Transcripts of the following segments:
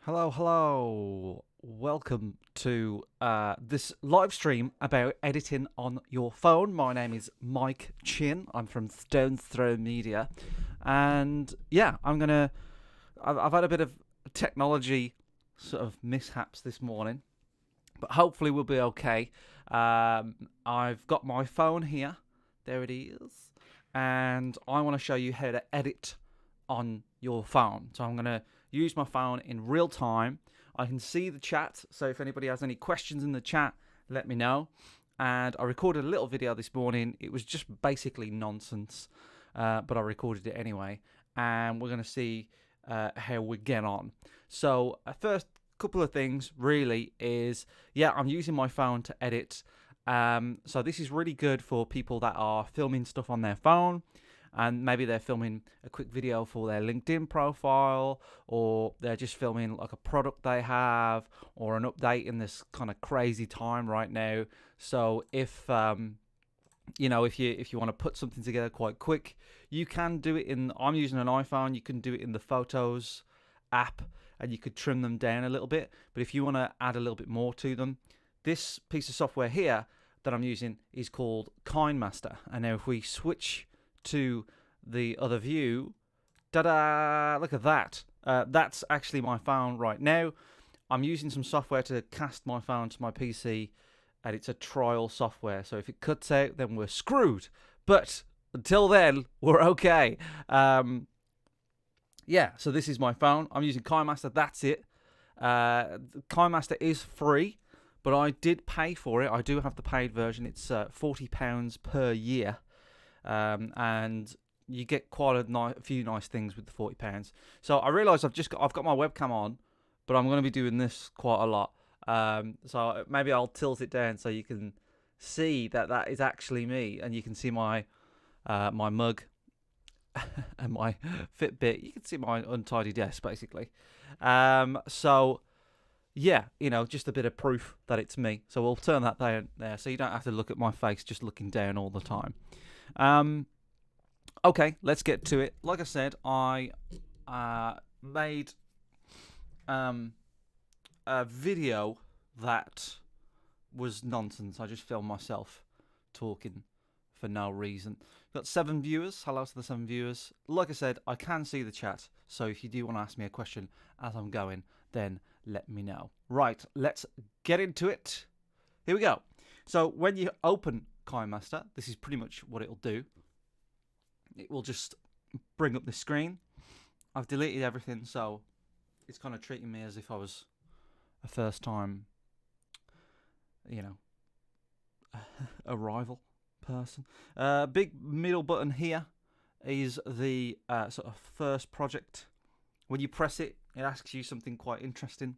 Hello, hello. Welcome to this live stream about editing on your phone. My name is Mike Chin. I'm from Stone's Throw Media. And yeah, I've had a bit of technology sort of mishaps this morning, but hopefully we'll be okay. I've got my phone here. There it is. And I want to show you how to edit on your phone. So I'm going to use my phone in real time. I can see the chat, so if anybody has any questions in the chat, let me know. And I recorded a little video this morning. It was just basically nonsense, but I recorded it anyway. And we're going to see how we get on. So first couple of things really is, yeah, I'm using my phone to edit. So this is really good for people that are filming stuff on their phone. And maybe they're filming a quick video for their LinkedIn profile, or they're just filming like a product they have, or an update in this kind of crazy time right now. So if if you want to put something together quite quick, you can do it in. I'm using an iPhone. You can do it in the Photos app, and you could trim them down a little bit. But if you want to add a little bit more to them, this piece of software here that I'm using is called KineMaster. And now if we switch to the other view, ta-da, look at that. That's actually my phone right now. I'm using some software to cast my phone to my PC, and it's a trial software, so if it cuts out, then we're screwed. But until then, we're okay. Yeah, so this is my phone. I'm using KineMaster. That's it. KineMaster is free, but I did pay for it. I do have the paid version. It's £40 per year. And you get quite a few nice things with the £40. So I realise I've got my webcam on, but I'm going to be doing this quite a lot. So maybe I'll tilt it down so you can see that is actually me, and you can see my my mug and my Fitbit. You can see my untidy desk basically. So yeah, just a bit of proof that it's me. So we'll turn that down there, so you don't have to look at my face just looking down all the time. Okay, let's get to it. Like I said, I made a video that was nonsense. I just filmed myself talking for no reason. Got 7 viewers. Hello to the 7 viewers. Like I said, I can see the chat, so if you do want to ask me a question as I'm going, then let me know. Right, let's get into it. Here we go. So when you open KineMaster, this is pretty much what it'll do. It will just bring up the screen. I've deleted everything, so it's kind of treating me as if I was a first time, arrival person. Big middle button here is the sort of first project. When you press it, it asks you something quite interesting.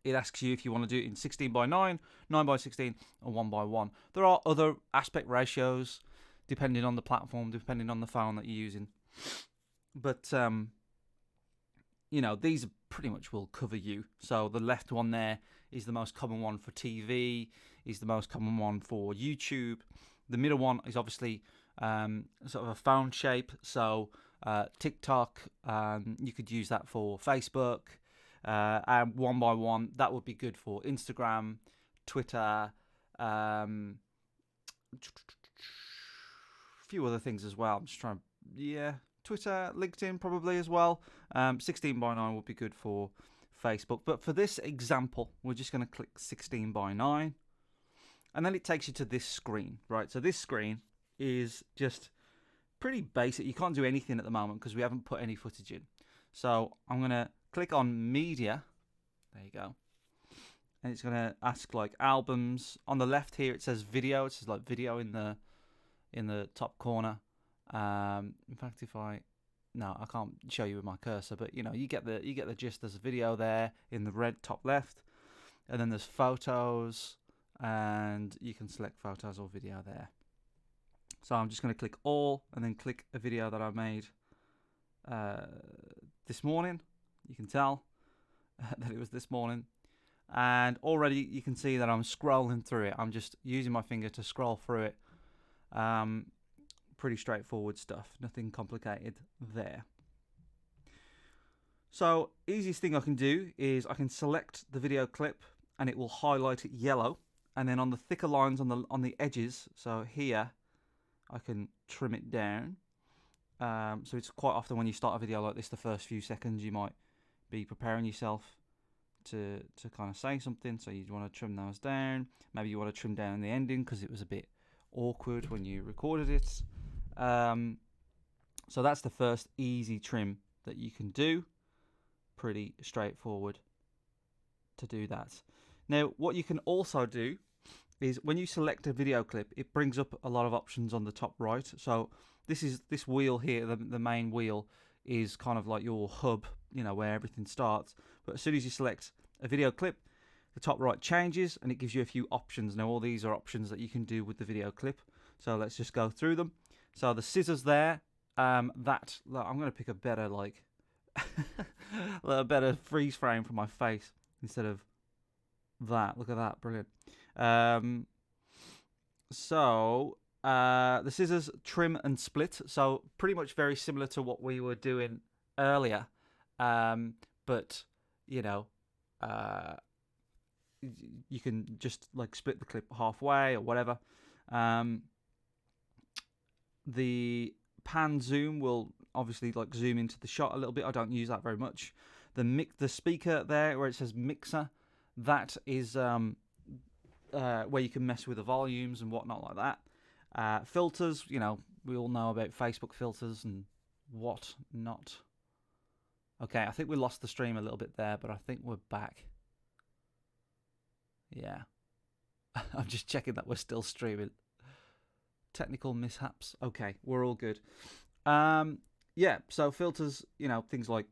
It asks you if you want to do it in 16:9, 9:16, or 1:1. There are other aspect ratios depending on the platform, depending on the phone that you're using. But, these pretty much will cover you. So the left one there is the most common one for TV, is the most common one for YouTube. The middle one is obviously sort of a phone shape. So TikTok, you could use that for Facebook. And 1:1, that would be good for Instagram, Twitter, few other things as well. I'm just trying Twitter, LinkedIn probably as well. 16:9 would be good for Facebook. But for this example, we're just going to click 16:9. And then it takes you to this screen, right? So this screen is just pretty basic. You can't do anything at the moment because we haven't put any footage in. So I'm going to click on media. There you go. And it's going to ask like albums. On the left here, it says video. It says like video in the top corner. In fact, I can't show you with my cursor, but you get the gist. There's a video there in the red top left, and then there's photos, and you can select photos or video there. So I'm just going to click all, and then click a video that I made this morning. You can tell that it was this morning, and already you can see that I'm scrolling through it. I'm just using my finger to scroll through it. Pretty straightforward stuff, nothing complicated there. So easiest thing I can do is I can select the video clip and it will highlight it yellow, and then on the thicker lines on the edges, so here I can trim it down. So it's quite often when you start a video like this, the first few seconds you might be preparing yourself to kind of say something, so you want to trim those down. Maybe you want to trim down the ending because it was a bit awkward when you recorded it. So that's the first easy trim that you can do. Pretty straightforward to do that. Now, what you can also do is when you select a video clip, it brings up a lot of options on the top right. So this wheel here, the main wheel, is kind of like your hub, you know, where everything starts. But as soon as you select a video clip, the top right changes and it gives you a few options. Now, all these are options that you can do with the video clip. So let's just go through them. So the scissors there, I'm going to pick a better a better freeze frame for my face instead of that. Look at that, brilliant. The scissors trim and split, so pretty much very similar to what we were doing earlier, but you know, you can just like split the clip halfway or whatever. The pan zoom will obviously like zoom into the shot a little bit. I don't use that very much. The speaker there where it says mixer, that is where you can mess with the volumes and whatnot like that. Filters, you know, we all know about Facebook filters and whatnot. Okay, I think we lost the stream a little bit there, but I think we're back. Yeah. I'm just checking that we're still streaming. Technical mishaps. Okay, we're all good. Yeah, so filters, you know, things like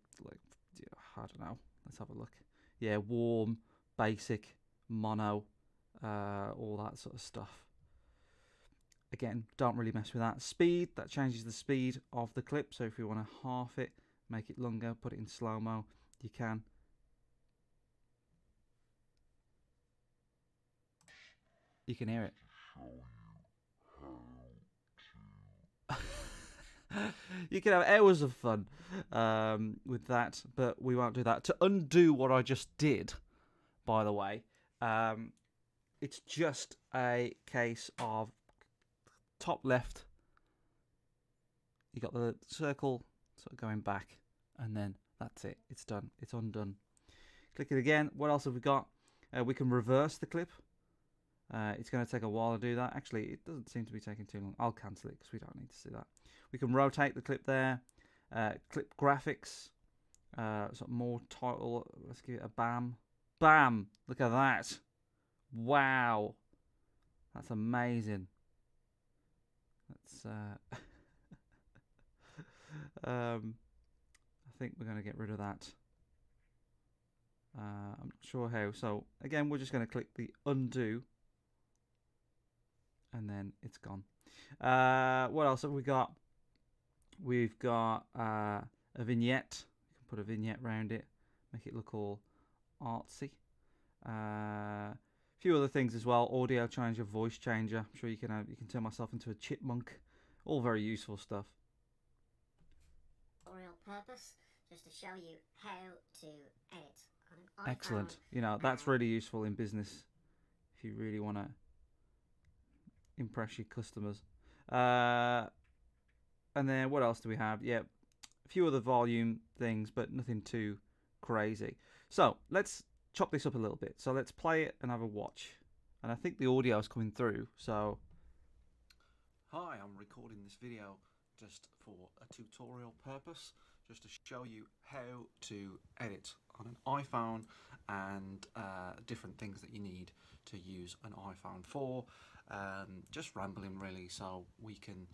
I don't know. Let's have a look. Yeah, warm, basic, mono, all that sort of stuff. Again, don't really mess with that. Speed, that changes the speed of the clip. So if you want to half it, make it longer, put it in slow-mo, you can. You can hear it. You can have hours of fun with that, but we won't do that. To undo what I just did, by the way, it's just a case of top left. You got the circle sort of going back, and then that's it. It's done. It's undone. Click it again. What else have we got? We can reverse the clip. It's going to take a while to do that. Actually, it doesn't seem to be taking too long. I'll cancel it because we don't need to see that. We can rotate the clip there. Clip graphics. So more title. Let's give it a bam. Bam! Look at that. Wow. That's amazing. That's I think we're going to get rid of that. I'm not sure how. So again, we're just going to click the undo. And then it's gone. What else have we got? We've got a vignette. You can put a vignette around it, make it look all artsy. A few other things as well. Audio changer, voice changer. I'm sure you can turn myself into a chipmunk. All very useful stuff. For real purpose, just to show you how to edit on an iPhone. Excellent. You know, that's really useful in business if you really want to impress your customers. And then what else do we have? Yeah, a few other volume things, but nothing too crazy. So let's chop this up a little bit. So let's play it and have a watch. And I think the audio is coming through. So hi, I'm recording this video just for a tutorial purpose, just to show you how to edit on an iPhone and different things that you need to use an iPhone for. Just rambling really, so we can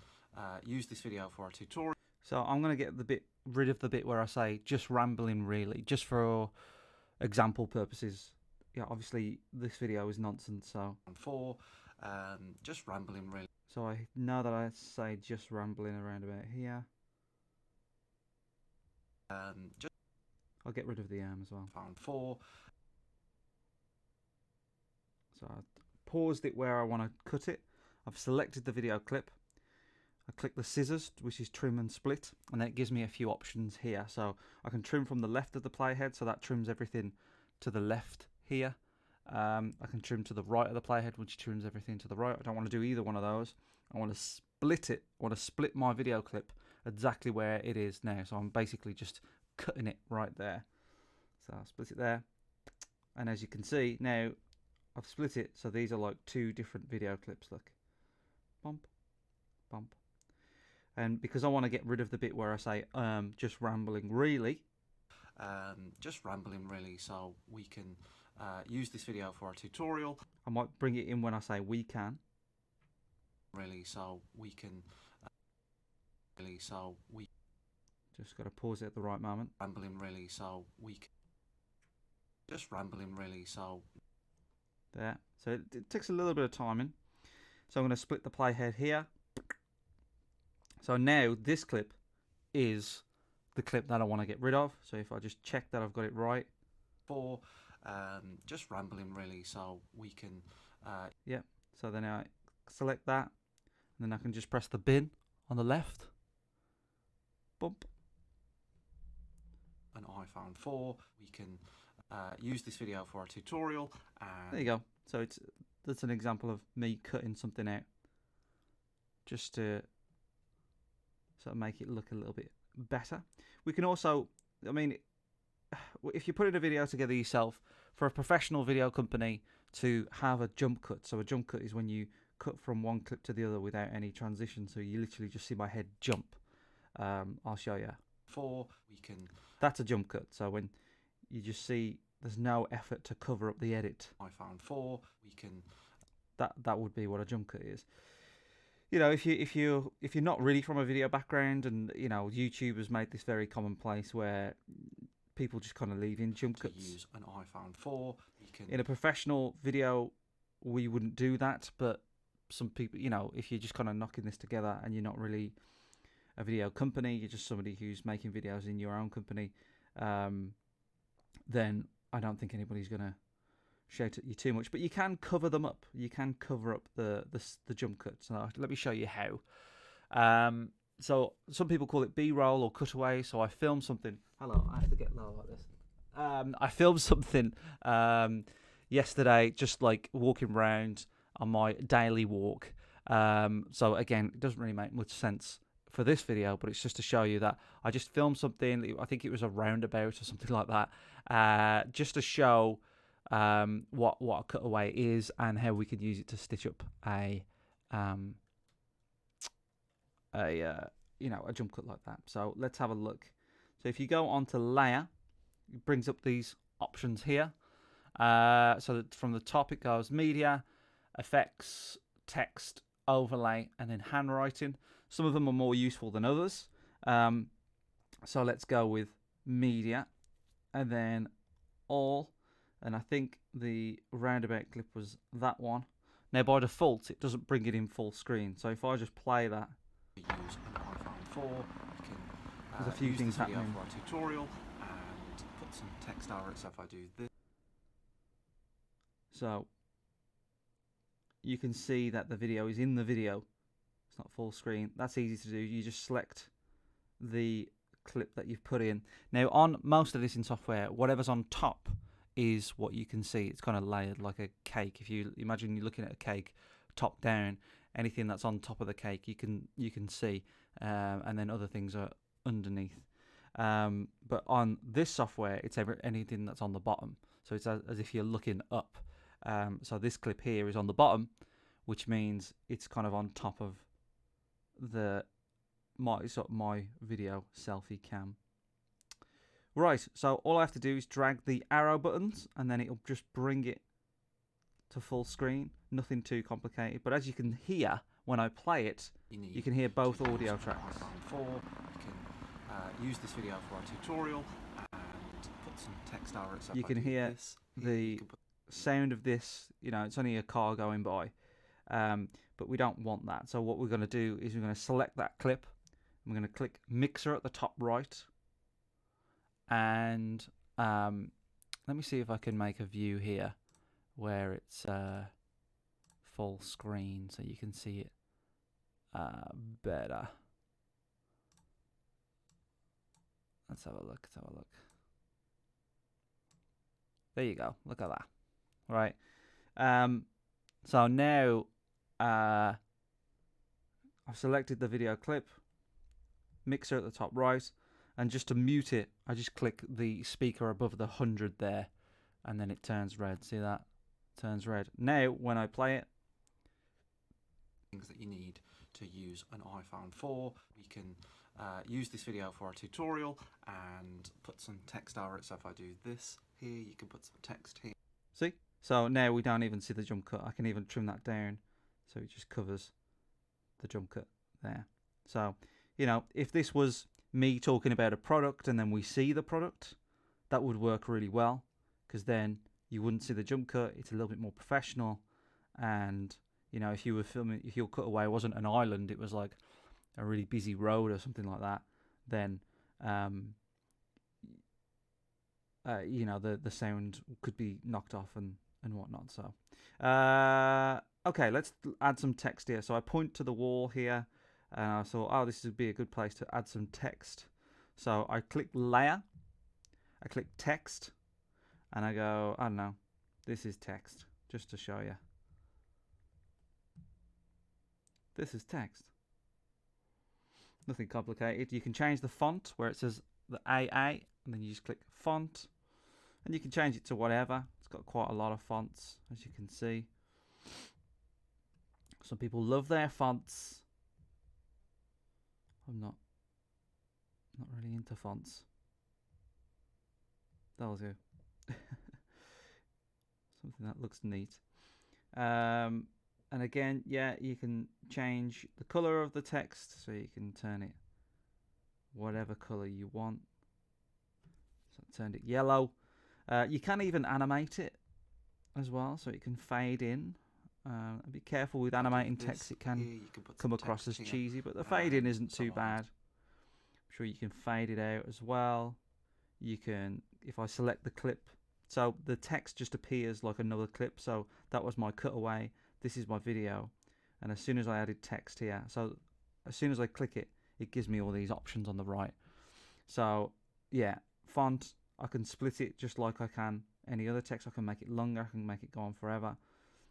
use this video for a tutorial. So I'm going to get rid of the bit where I say just rambling really, just for example purposes. Yeah, obviously this video is nonsense, so just rambling really. So I know that I say just rambling around about here. I'll get rid of the as well. So I paused it where I want to cut it. I've selected the video clip. I click the scissors, which is trim and split, and then it gives me a few options here. So I can trim from the left of the playhead, so that trims everything to the left here. I can trim to the right of the playhead, which trims everything to the right. I don't want to do either one of those. I want to split it. I want to split my video clip exactly where it is now. So I'm basically just cutting it right there. So I'll split it there. And as you can see, now I've split it. So these are like two different video clips. Look. Bump, bump. And because I want to get rid of the bit where I say, just rambling really. So we can use this video for a tutorial. I might bring it in when I say we can. Just got to pause it at the right moment. There. So it takes a little bit of timing. So I'm going to split the playhead here. So now this clip is the clip that I want to get rid of. So if I just check that I've got it right. Yep. So then I select that, and then I can just press the bin on the left. Bump. An iPhone 4. We can use this video for a tutorial. There you go. So that's an example of me cutting something out, just to sort of make it look a little bit better. We can also, I mean, if you're putting a video together yourself, for a professional video company to have a jump cut. So a jump cut is when you cut from one clip to the other without any transition. So you literally just see my head jump. I'll show you. That's a jump cut. So when you just see there's no effort to cover up the edit. iPhone 4. We can. That would be what a jump cut is. You know, if you're not really from a video background, and you know, YouTube has made this very commonplace where people just kind of leave in jump cuts. Use an iPhone 4. In a professional video, we wouldn't do that, but some people, you know, if you're just kind of knocking this together and you're not really a video company, you're just somebody who's making videos in your own company, then I don't think anybody's going to shout at you too much. But you can cover them up. You can cover up the jump cuts. So let me show you how. So some people call it B-roll or cutaway. So I filmed something. Hello, I have to get low like this. I filmed something yesterday, just like walking around on my daily walk. So again, it doesn't really make much sense for this video, but it's just to show you that I just filmed something. I think it was a roundabout or something like that, just to show what a cutaway is and how we can use it to stitch up a jump cut like that. So let's have a look. So if you go onto layer, it brings up these options here. So that from the top it goes media, effects, text, overlay, and then handwriting. Some of them are more useful than others. So let's go with media, and then all. And I think the roundabout clip was that one. Now by default it doesn't bring it in full screen. So if I just play that, use an iPhone 4. We can there's a few things happening. For a tutorial and put some text over it. So if I do this, so you can see that the video is in the video. It's not full screen. That's easy to do. You just select the clip that you've put in. Now on most editing software, whatever's on top is what you can see. It's kind of layered like a cake. If you imagine you're looking at a cake top down, anything that's on top of the cake you can see, and then other things are underneath. But on this software, it's anything that's on the bottom. So it's as if you're looking up. So this clip here is on the bottom, which means it's kind of on top of my video selfie cam. Right, so all I have to do is drag the arrow buttons, and then it'll just bring it to full screen. Nothing too complicated. But as you can hear when I play it, you can hear both audio tracks. iPhone 4. We can use this video for a tutorial and put some text over it. So You can hear the sound of this. You know, it's only a car going by, but we don't want that. So what we're going to do is we're going to select that clip. I'm going to click mixer at the top right, and let me see if I can make a view here where it's full screen so you can see it better. Let's have a look. Let's have a look. There you go. Look at that. Right. So now I've selected the video clip, mixer at the top right, and just to mute it, I just click the speaker above the 100 there, and then it turns red. See that? It turns red. Now, when I play it, things that you need to use an iPhone 4, we can use this video for a tutorial and put some text over it. So if I do this here, you can put some text here. see? So now we don't even see the jump cut. I can even trim that down, so it just covers the jump cut there. So, you know, if this was me talking about a product and then we see the product, that would work really well, because then you wouldn't see the jump cut. It's a little bit more professional. And, you know, if you were filming, if your cutaway wasn't an island, it was like a really busy road or something like that, then, you know, the sound could be knocked off and whatnot. So, okay, let's add some text here. So I point to the wall here, and I thought, oh, this would be a good place to add some text. So I click layer, I click text, and I go, I don't know, this is text, just to show you. This is text. Nothing complicated. You can change the font where it says the AA, and then you just click font, and you can change it to whatever. It's got quite a lot of fonts, as you can see. Some people love their fonts. I'm not really into fonts. That'll do. Something that looks neat. And again, yeah, you can change the color of the text, so you can turn it whatever color you want. So I turned it yellow. You can even animate it as well, so it can fade in. Be careful with animating text; it can come across as cheesy, but the fade in isn't too bad. I'm sure you can fade it out as well. You can, if I select the clip, so the text just appears like another clip. So that was my cutaway. This is my video, and as soon as I added text here, so as soon as I click it, it gives me all these options on the right. So yeah, font, I can split it just like I can any other text. I can make it longer, I can make it go on forever.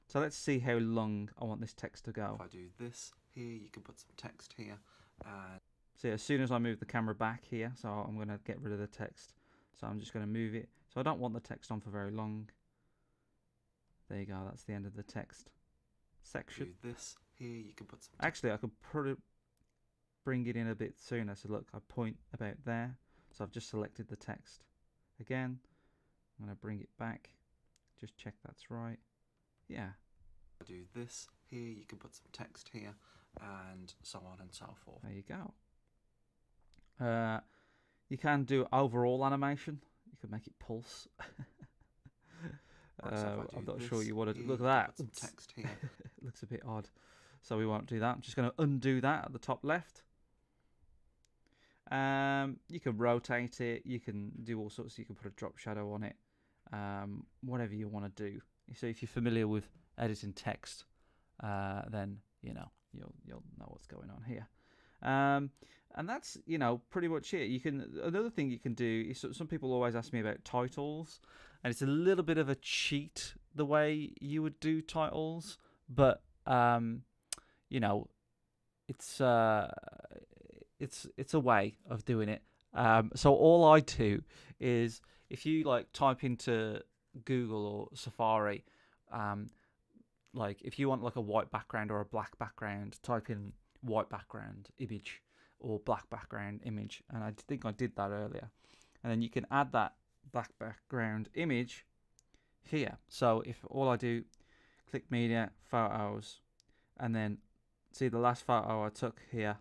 So let's see how long I want this text to go. If I do this here, you can put some text here. See, as soon as I move the camera back here, so I'm going to get rid of the text. So I'm just going to move it. So I don't want the text on for very long. There you go, that's the end of the text section. Do this here, you can put some actually, I could bring it in a bit sooner. So look, I point about there. So I've just selected the text. Again, I'm going to bring it back. Just check that's right. Yeah. Do this here, you can put some text here, and so on and so forth. There you go. You can do overall animation. You can make it pulse. Right, so I'm not sure you want to look at that. Some text here. It looks a bit odd, so we won't do that. I'm just going to undo that at the top left. You can rotate it. You can do all sorts. You can put a drop shadow on it. Whatever you want to do. So if you're familiar with editing text, then you know you'll know what's going on here. And that's, you know, pretty much it. You can, another thing you can do is, some people always ask me about titles, and it's a little bit of a cheat the way you would do titles, but you know, it's a way of doing it. So all I do is, if you like type into Google or Safari, like if you want like a white background or a black background, type in white background image or black background image, and I think I did that earlier, and then you can add that black background image here. So if all I do, click media, photos, and then see the last photo I took here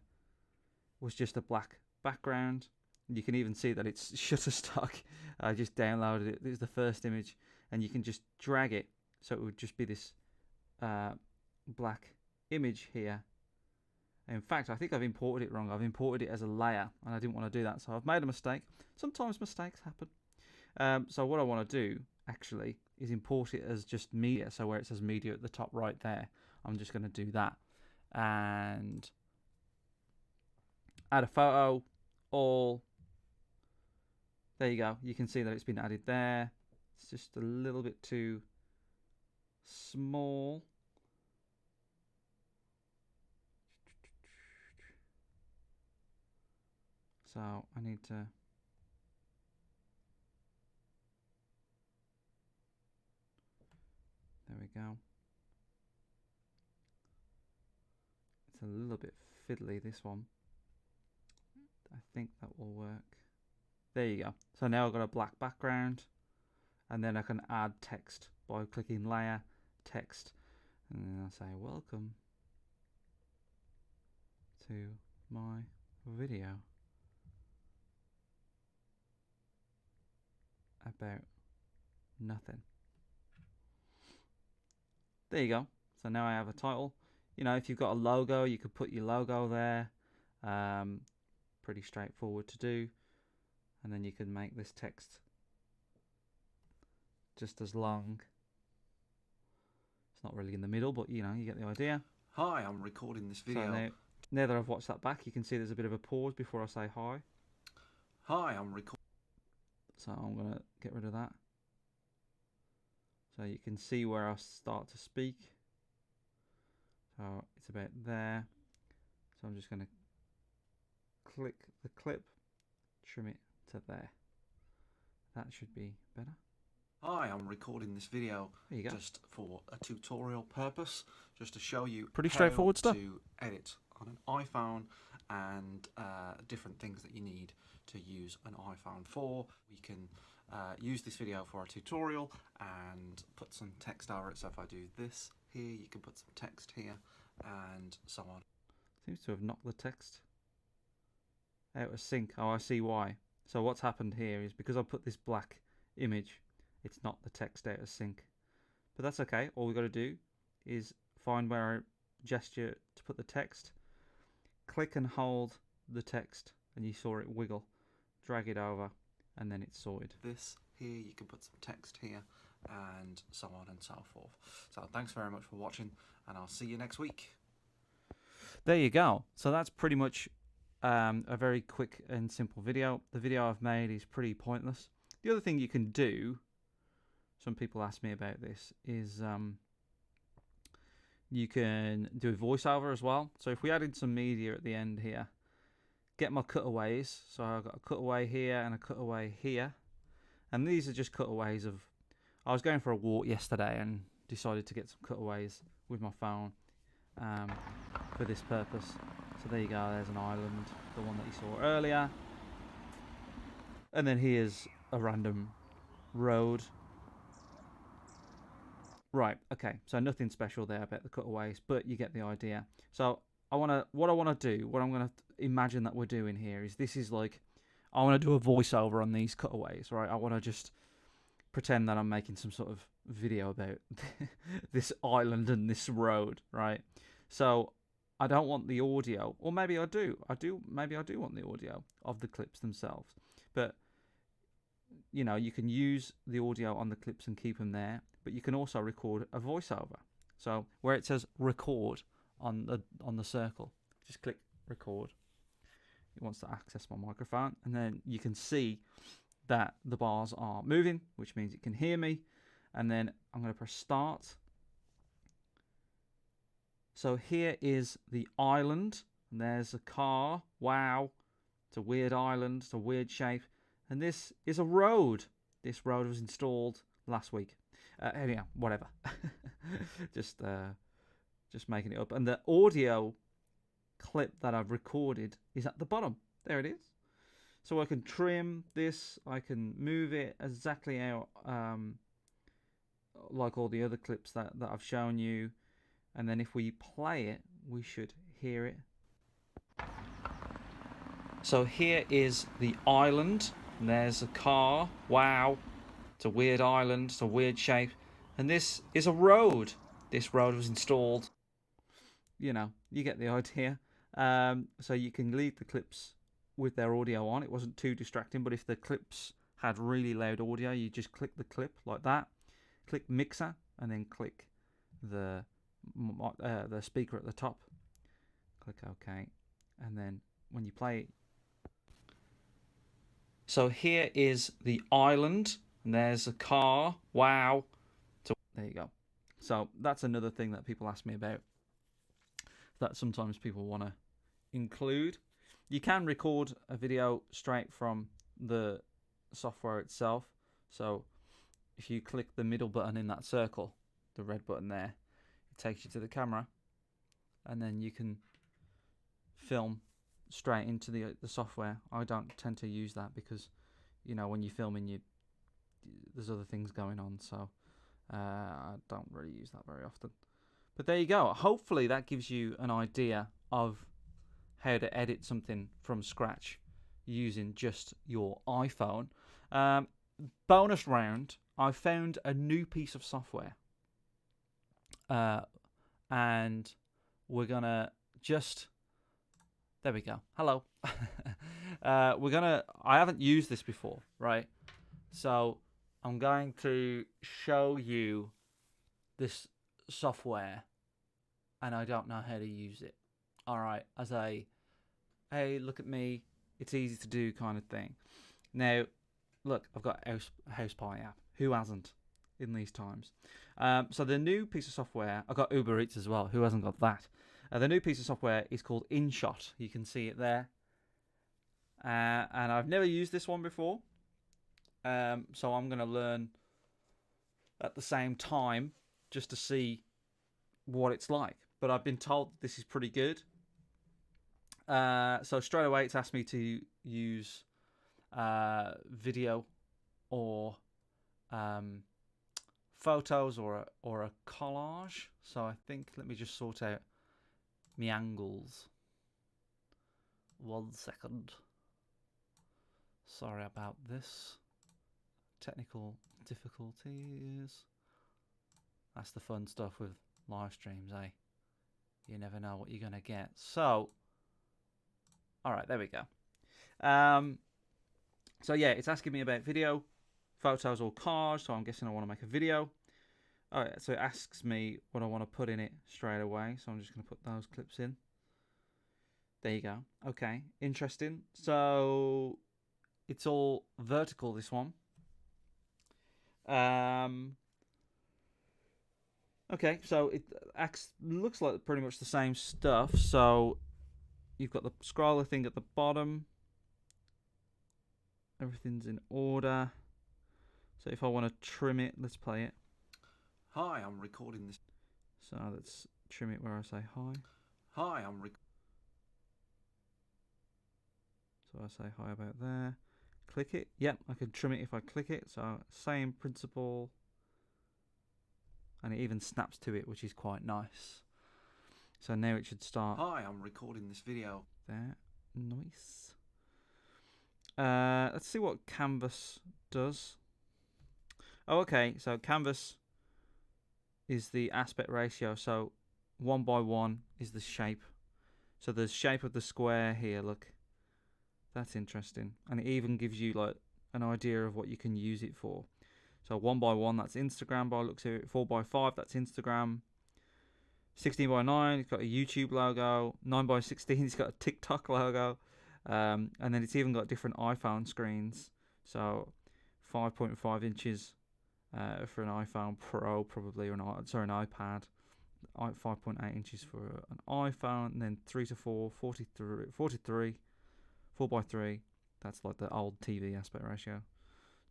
was just a black background. You can even see that it's Shutterstock. I just downloaded it. This is the first image, and you can just drag it, so it would just be this black image here. In fact, I think I've imported it wrong. I've imported it as a layer, and I didn't want to do that, so I've made a mistake. Sometimes mistakes happen. So what I want to do, actually, is import it as just media. So where it says media at the top right there, I'm just going to do that. And add a photo, all. There you go. You can see that it's been added there. It's just a little bit too small. So I need to. There we go. It's a little bit fiddly, this one. I think that will work. There you go. So now I've got a black background, and then I can add text by clicking layer, text, and then I'll say welcome to my video about nothing. There you go. So now I have a title. You know, if you've got a logo, you could put your logo there. Pretty straightforward to do. And then you can make this text just as long. It's not really in the middle, but you know, you get the idea. Hi, I'm recording this video. So now that I've watched that back, you can see there's a bit of a pause before I say hi. Hi, I'm recording. So I'm going to get rid of that. So you can see where I start to speak. So it's about there. So I'm just going to click the clip, trim it to there. That should be better. Hi, I'm recording this video There you go. just for a tutorial purpose, just to show you Pretty how straightforward stuff. to edit on an iPhone and different things that you need to use an iPhone for. We can use this video for a tutorial and put some text over it. So if I do this here, you can put some text here and so on. Seems to have knocked the text out of sync. Oh, I see why. So what's happened here is because I put this black image, it's not the text out of sync. But that's okay. All we've got to do is find where I gesture to put the text, click and hold the text, and you saw it wiggle. Drag it over, and then it's sorted. This here, you can put some text here and so on and so forth. So thanks very much for watching, and I'll see you next week. There you go. So that's pretty much a very quick and simple video. The video I've made is pretty pointless. The other thing you can do, some people ask me about this, is you can do a voiceover as well. So if we added some media at the end here, get my cutaways. So I've got a cutaway here and a cutaway here. And these are just cutaways of... I was going for a walk yesterday and decided to get some cutaways with my phone for this purpose. So there you go, there's an island, the one that you saw earlier. And then here's a random road. Right, okay, so nothing special there about the cutaways, but you get the idea. So what I'm going to imagine that we're doing here is this is like, I want to do a voiceover on these cutaways, right? I want to just pretend that I'm making some sort of video about this island and this road, right? So I don't want the audio, or maybe I do. Maybe I do want the audio of the clips themselves. But you know, you can use the audio on the clips and keep them there, but you can also record a voiceover. So where it says record on the circle, just click record. It wants to access my microphone, and then you can see that the bars are moving, which means it can hear me. And then I'm going to press start. So here is the island, and there's a car. Wow, it's a weird island, it's a weird shape. And this is a road. This road was installed last week. Anyhow, whatever. just making it up. And the audio clip that I've recorded is at the bottom. There it is. So I can trim this. I can move it exactly out like all the other clips that I've shown you. And then if we play it, we should hear it. So here is the island. And there's a car. Wow. It's a weird island. It's a weird shape. And this is a road. This road was installed. You know, you get the idea. So you can leave the clips with their audio on. It wasn't too distracting, but if the clips had really loud audio, you just click the clip like that. Click mixer and then click the speaker at the top. Click OK. And then when you play it. So here is the island, and there's a car. Wow. So there you go. So that's another thing that people ask me about, that sometimes people want to include. You can record a video straight from the software itself. So if you click the middle button in that circle, the red button there, it takes you to the camera, and then you can film straight into the software. I don't tend to use that because, you know, when you're filming, there's other things going on, so I don't really use that very often. But there you go. Hopefully that gives you an idea of how to edit something from scratch using just your iPhone. Bonus round, I found a new piece of software, and we're gonna just, there we go. Hello. I haven't used this before, right? So I'm going to show you this software, and I don't know how to use it. All right, as a, hey, look at me, it's easy to do kind of thing. Now, look, I've got a House Party app. Who hasn't in these times? So the new piece of software, I've got Uber Eats as well. Who hasn't got that? The new piece of software is called InShot. You can see it there. And I've never used this one before. So I'm going to learn at the same time just to see what it's like. But I've been told this is pretty good. So straight away it's asked me to use video or photos or a collage. So I think, let me just sort out my angles. 1 second. Sorry about this. Technical difficulties. That's the fun stuff with live streams, eh? You never know what you're going to get. So, alright, there we go. So yeah, it's asking me about video, photos or cards, so I'm guessing I want to make a video. Alright, so it asks me what I want to put in it straight away, so I'm just going to put those clips in. There you go. Okay, interesting. So it's all vertical, this one. Okay, so it looks like pretty much the same stuff. So you've got the scroller thing at the bottom. Everything's in order. So if I want to trim it, let's play it. Hi, I'm recording this. So let's trim it where I say hi. Hi, I'm So I say hi about there. Click it. Yep, I can trim it if I click it. So same principle. And it even snaps to it, which is quite nice. So now it should start. Hi, I'm recording this video. There. Nice. Let's see what canvas does. Oh, okay. So canvas is the aspect ratio. So 1:1 is the shape. So the shape of the square here, look. That's interesting. And it even gives you like an idea of what you can use it for. So 1:1, that's Instagram by looks of it. 4:5, that's Instagram. 16:9, it's got a YouTube logo. 9:16, it's got a TikTok logo. And then it's even got different iPhone screens. So 5.5 inches for an iPhone Pro, probably, or an iPad. 5.8 inches for an iPhone, and then 3 to 4, 43, 4:3. That's like the old TV aspect ratio.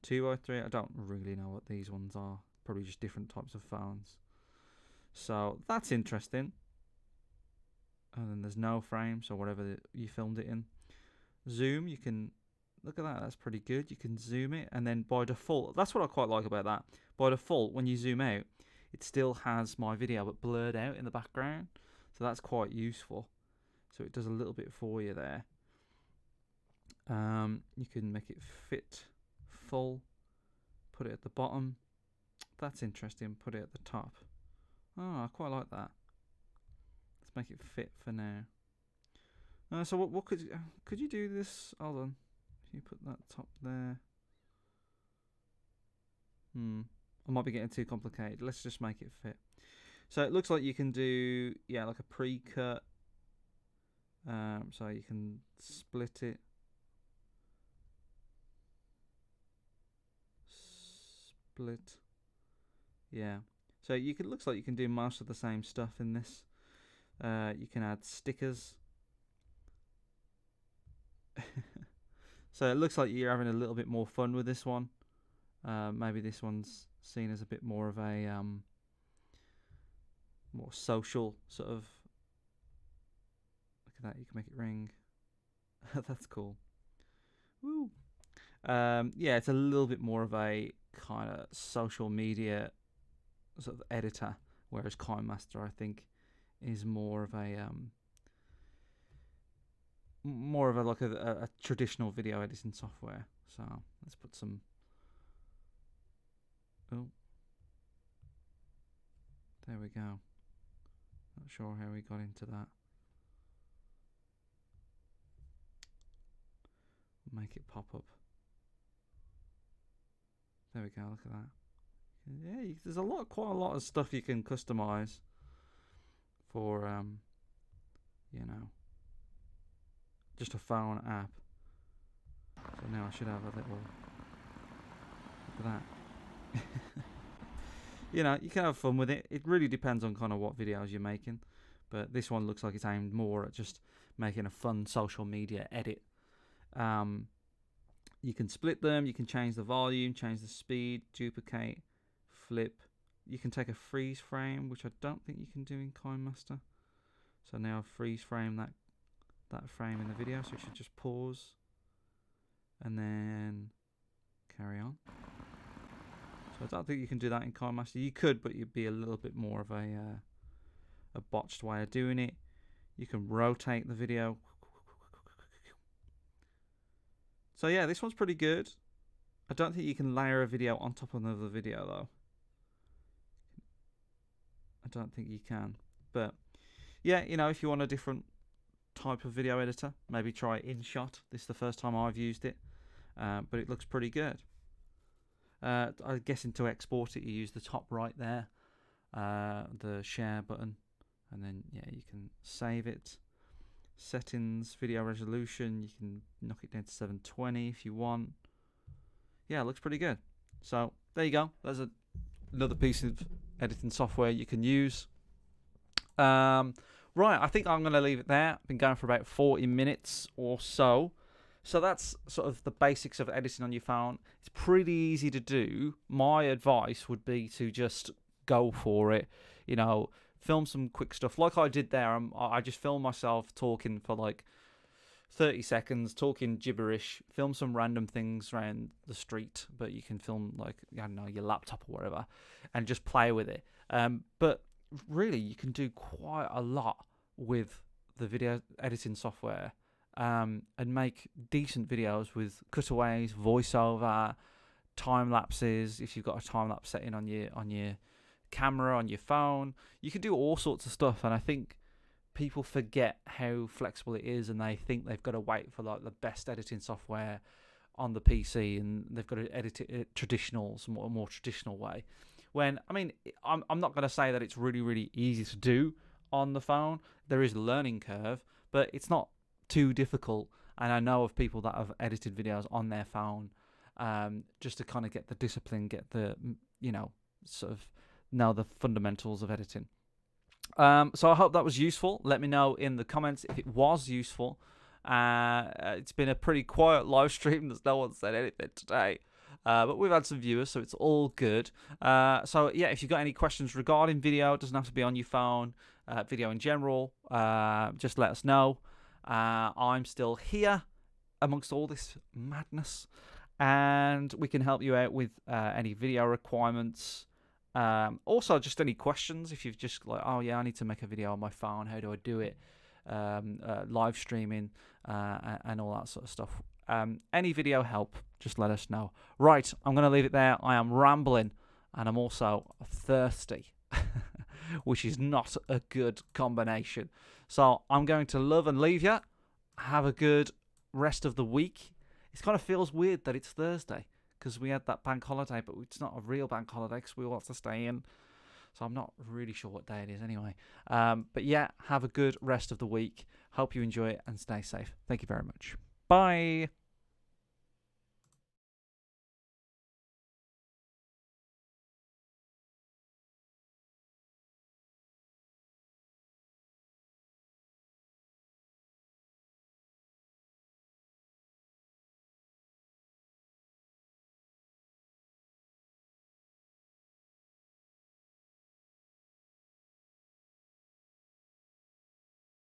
2:3. I don't really know what these ones are. Probably just different types of phones. So that's interesting. And then there's no frame, so whatever you filmed it in. Zoom, you can look at that. That's pretty good. You can zoom it, and then by default, that's what I quite like about that. By default, when you zoom out, it still has my video but blurred out in the background. So that's quite useful. So it does a little bit for you there. You can make it fit full, put it at the bottom. That's interesting. Put it at the top. Oh, I quite like that. Let's make it fit for now. So what could you do this? Hold on. If you put that top there. I might be getting too complicated. Let's just make it fit. So it looks like you can do, yeah, like a pre-cut. So you can split it. Split. Yeah. So you can, looks like you can do most of the same stuff in this. You can add stickers. So it looks like you're having a little bit more fun with this one. Maybe this one's seen as a bit more of a more social sort of. Look at that, you can make it ring. That's cool. Woo. Yeah, it's a little bit more of a kind of social media sort of editor, whereas KineMaster, I think, is more of a like a traditional video editing software. So let's put some. Oh, there we go. Not sure how we got into that. Make it pop up. There we go. Look at that. Yeah, there's quite a lot of stuff you can customize for you know, just a phone app. So now I should have a little. Look at that. You know, you can have fun with it. It really depends on kind of what videos you're making, but this one looks like it's aimed more at just making a fun social media edit. You can split them, you can change the volume, change the speed, duplicate, flip. You can take a freeze frame, which I don't think you can do in KineMaster. So now freeze frame that frame in the video, so you should just pause and then carry on. So I don't think you can do that in KineMaster. You could, but you'd be a little bit more of a botched way of doing it. You can rotate the video. So yeah, this one's pretty good. I don't think you can layer a video on top of another video though. I don't think you can. But yeah, you know, if you want a different type of video editor, maybe try InShot. This is the first time I've used it, but it looks pretty good. I'm guessing to export it, you use the top right there, the share button, and then yeah, you can save it. Settings, video resolution, you can knock it down to 720 if you want. Yeah, it looks pretty good. So there you go. There's another piece of editing software you can use. Right, I think I'm going to leave it there. I've been going for about 40 minutes or so. So that's sort of the basics of editing on your phone. It's pretty easy to do. My advice would be to just go for it. You know, film some quick stuff like I did there. I just filmed myself talking for like 30 seconds, talking gibberish, film some random things around the street, but you can film like, I don't know, your laptop or whatever, and just play with it. But really, you can do quite a lot with the video editing software, and make decent videos with cutaways, voiceover, time lapses. If you've got a time lapse setting on your camera on your phone, you can do all sorts of stuff. And I think people forget how flexible it is, and they think they've got to wait for like the best editing software on the PC, and they've got to edit it traditional, some more traditional way. When I mean, I'm not going to say that it's really easy to do on the phone. There is a learning curve, but it's not too difficult. And I know of people that have edited videos on their phone, just to kind of get the discipline, get the, you know, sort of know the fundamentals of editing. So I hope that was useful. Let me know in the comments if it was useful. It's been a pretty quiet live stream. There's no one said anything today. But we've had some viewers, so it's all good. So yeah, if you've got any questions regarding video, it doesn't have to be on your phone, video in general, just let us know. I'm still here amongst all this madness, and we can help you out with any video requirements. Also, just any questions. If you've just like, oh yeah, I need to make a video on my phone, how do I do it? Live streaming and all that sort of stuff. Any video help, just let us know. Right, I'm going to leave it there. I am rambling, and I'm also thirsty, which is not a good combination. So I'm going to love and leave you. Have a good rest of the week. It kind of feels weird that it's Thursday, because we had that bank holiday, but it's not a real bank holiday because we want to stay in. So I'm not really sure what day it is anyway. But yeah, have a good rest of the week. Hope you enjoy it and stay safe. Thank you very much. Bye.